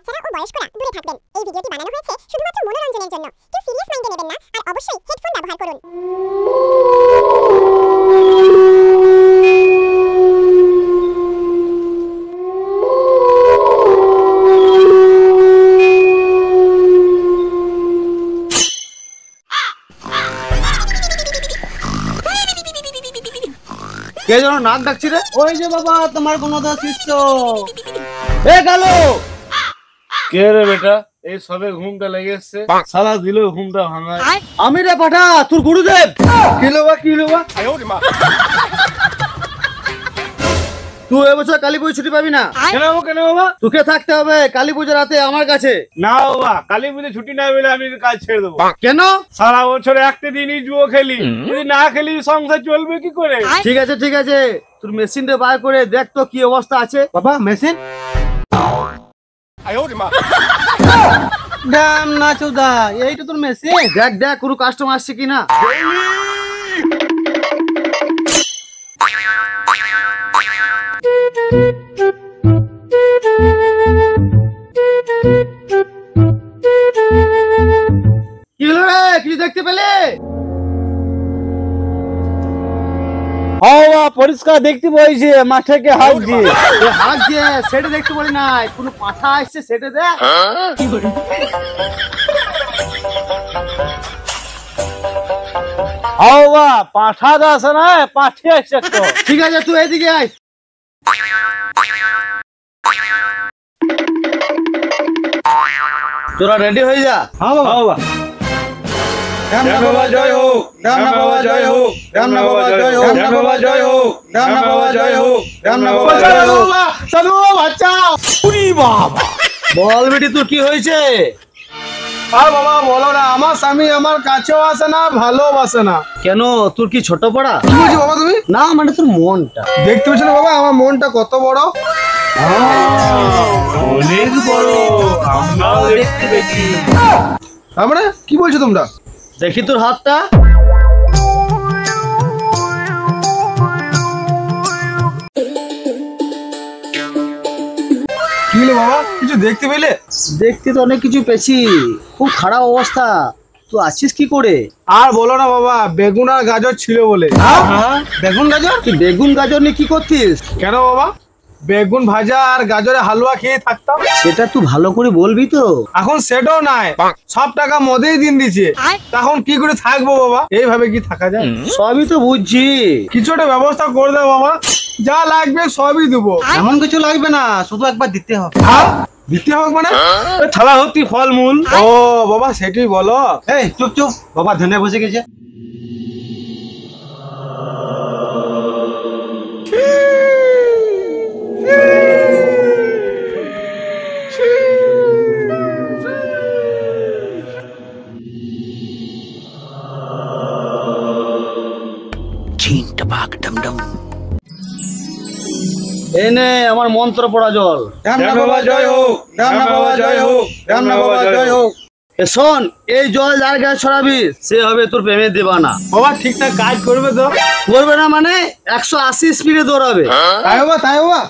বাচ্চারা ও বয়স্করা দূরে থাকবেন। এই ভিডিওটি বানানো হয়েছে শুধুমাত্র মনোরঞ্জনের জন্য। কেউ সিরিয়াস মাইন্ডে নেবেন না আর অবশ্যই হেডফোন ব্যবহার করুন। কে যেন নাক ডাকছি রে? ওই যে বাবা তোমার গুণধর শিষ্য। এ গেলো কে রে বেটা? এই সবে ঘুমটা লেগে এসছে, সারা দিল ঘুমটা ভাঙায়। আমি রে পাঠা, তোর গুরুদেব। কি লো বা তুই এবছর কালী পুজো ছুটি পাবি না। কেন বাবা? তোকে থাকতে হবে কালী পুজো রাতে আমার কাছে। না বাবা, কালী পুজো ছুটি না পেলে আমি কাজ ছেড়ে দেবো। কেন? সারা বছর একটা দিনই জুয়ো খেলি, যদি না খেলি সংসার চলবে কি করে? ঠিক আছে, তোর মেশিনটা বার করে দেখ তো কি অবস্থা আছে। বাবা মেশিন দাম না চৌদা, এইটা তোর মেশিন। দেখ কোনো কাস্টমার আসছে কিনা। কি হলো রে? কিছু দেখতে পেলে? হাওয়া পরিষ্কার দেখতে পাইছে, মাঠে কে হাত দিয়ে সেটা দেখতে পারি নাই। কোনো পাঠা আসছে সেটা দেখ। হাওয়া পাঠা দাস না, পাঠে আসছে তো। ঠিক আছে, তুই এদিকে আয়। তোরা রেডি হয়ে যা। হাওয়া রাম বাবা জয় হোক, রাম বাবা জয় হোক, রাম বাবা জয় হোক, রাম বাবা জয় হোক, রাম বাবা জয় হোক, রাম বাবা জয় হোক। চলো বাচ্চা। উরি বাবা, বল বেটি তোর কি হয়েছে? আর বাবা বলো না, আমার স্বামী আমার কাছেও আসে না, ভালোবাসে না। কেন, তোর কি ছোট পড়া? কি বলছো বাবা তুমি? না মানে তোর মনটা। দেখতে পাচ্ছ না বাবা আমার মনটা কত বড়? অনেক বড়, আমরাও দেখতে পেয়েছি। আমরা কি বলছো তোমরা? দেখি তোর হাতটা। কি হলো বাবা, কিছু দেখতে পেলে? দেখতে তো অনেক কিছু পেয়েছি, খুব খারাপ অবস্থা। তুই আছিস কি করে? আর বলো না বাবা, বেগুন আর গাজর ছিল বলে। বেগুন গাজর? তুই বেগুন গাজর নিয়ে কি করতিস? কেন বাবা, বেগুন ভাজা আর গাজরের হালুয়া খেয়ে থাকতাম। সেটা তুই ভালো করে বলবি তো। এখন সেটাও নাই, সব টাকা মদেই দিন দিচ্ছে। তখন কি করে থাকবো বাবা? এইভাবে কি থাকা যায়? সবই তো বুঝছি। কিছু একটা ব্যবস্থা করে দাও বাবা, যা লাগবে সবই দেবো। এমন কিছু লাগবে না, শুধু একবার দিতে হবে। দিতে হবে মানে? থালা ভর্তি ফলমূল। ও বাবা সেটাই বলো। এই চুপ, বাবা ধ্যানে বসে গেছে। এনে আমার মন্ত্র পড়া জল। রাম বাবা জয় হোক, রাম বাবা জয় হোক, রাম বাবা জয় হোক। শোন, এই জল যার গায়ে ছড়াবি সে হবে তোর প্রেমের দেবানা। বাবা ঠিকঠাক কাজ করবে তো? করবে না মানে 180 স্পিডে দৌড়াবে। তাই বাবা, তাই বাবা।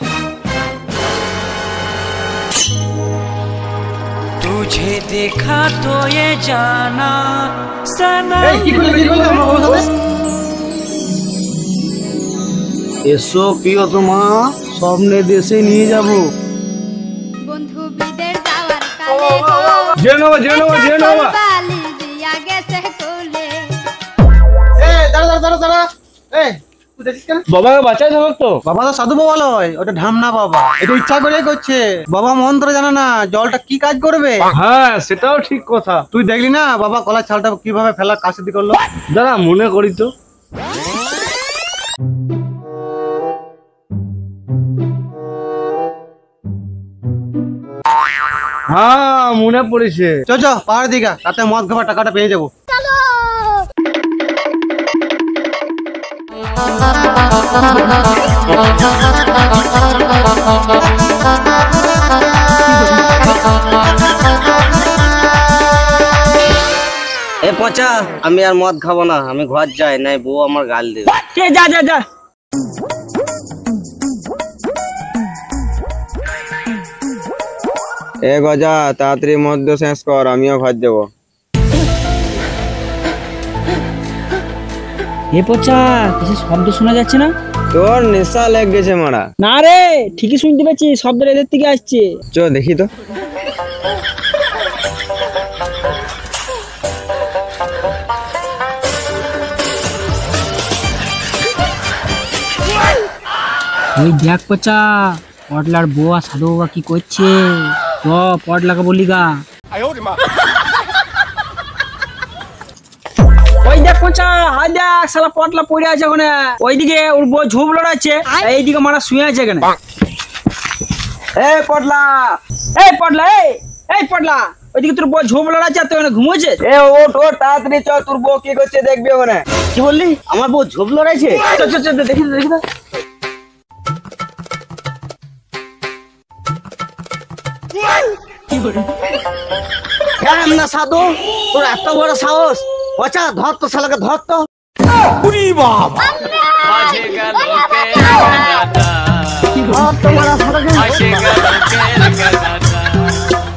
तुझे देखा तो ये जाना सनम। এই কি করলে আমার বাবার সাথে? এসো প্রিয়তমা, স্বপ্নে দেশে নিয়ে যাব। বন্ধু বিদের যাওয়ার কালে যে নেবো বালি দিয়া গেছে কোলে। এই দাঁড়া। এই তুই দেখিস কেন? বাবাকে বাঁচাই দেবো তো। বাবা তো সাধু বাবা লয়, ওটা ঢামনা বাবা। এটা ইচ্ছা করে করছে। বাবা মন্ত্র জানে না, জলটা কি কাজ করবে। হ্যাঁ সেটাও ঠিক কথা। তুই দেখলি না বাবা কলার ছালটা কিভাবে ফেলা কাশি করলো? দাঁড়া মনে করি তো। হ্যাঁ মনে পড়েছে। চ পাহাড় দিঘা, তাতে মদ খাবার টাকাটা পেয়ে যাবো। এ পচা, আমি আর মদ খাবো না, আমি ঘর যাই, নাই বউ আমার গাল দেবে। যা এ গজা তাড়াতাড়ি মদ্য শেষ কর, আমিও ঘর যাবো। এ পচা কিছু শব্দ শোনা যাচ্ছে না? তোর নেশা লেগ গেছে মারা। না রে, ঠিকই শুনতে পাচ্ছি, শব্দটা এদের থেকে আসছে। চ দেখি তো। ওই দেখ পচা, পটলার বউ আর সাধু বাবা কি করছে। চ পটলাকে বলি গা। ওই দেখ পচা, হাই দেখ শালা পটলা পড়ে আছে ওখানে। ওইদিকে ওর বউ ঝোপ লড়াচ্ছে, এইদিকে মারা শুয়ে আছে এখানে। এই পটলা, এই পটলা, এই পটলা, ওইদিকে তোর বউ ঝোপ লড়াচ্ছে আর তুই ওখানে ঘুমোচ্ছে। এ ওঠ ওঠ তাড়াতাড়ি চ, তোর বউ কি করছে দেখবি ওখানে। কি বললি? আমার বউ ঝোপ লড়াইছে? চ চ চ দেখি তো, দেখি তো। হ্যাঁ না সাধু, তোর এত বড় সাহস! পচা ধর তো শালাকে, ধর তো। তোমার